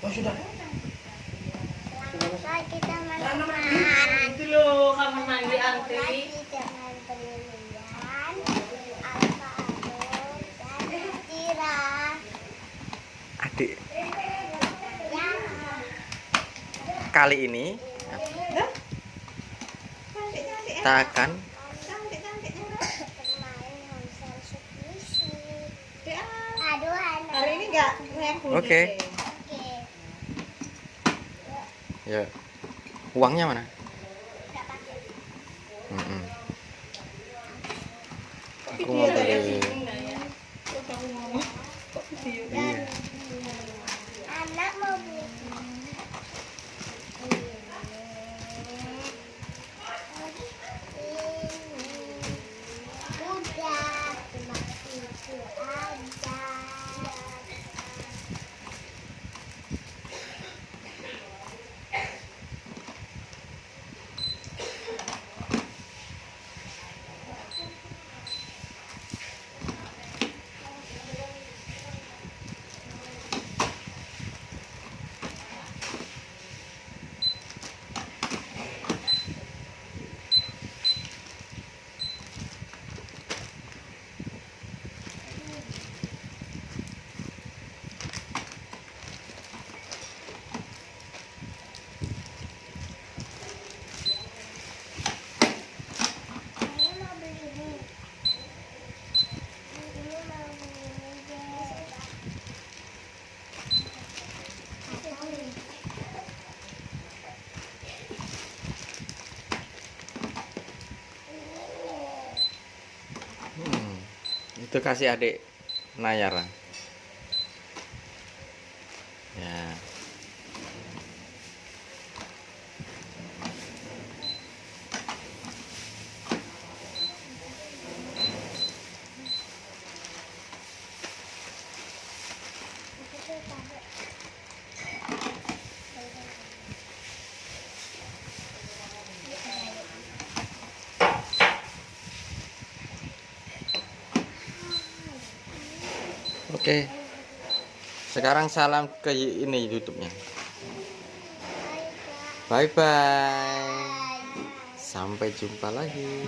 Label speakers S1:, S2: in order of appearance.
S1: Oh sudah.
S2: Selamat kita
S1: Mandi
S2: mandi.
S1: itu loh kamar mandi antri.
S2: Jangan berlebihan. Alvaro dan Tira.
S3: Adik,
S2: Ya.
S3: kali ini kita akan
S2: Bermain Hansel Submisi. Aduh, anak.
S1: Hari ini enggak yang bunyi.
S3: Oke.
S2: Oke.
S3: ya. Uangnya mana?
S2: Nggak pakai.
S3: Mm-mm.
S1: Tapi
S3: Aku
S1: dia
S3: mau
S1: kayak
S3: beli.
S1: bingung lah ya. Kok kamu ngomong? Kok video?
S3: Iya.
S2: Anak mau beli. Udah, cuma itu aja. Ini mau beli ini. Ini mau beli ini deh. Apa nih?
S3: Itu kasih adik Nayara. Ya. Oke. Sekarang salam ke ini YouTube-nya. Bye bye. Sampai jumpa lagi.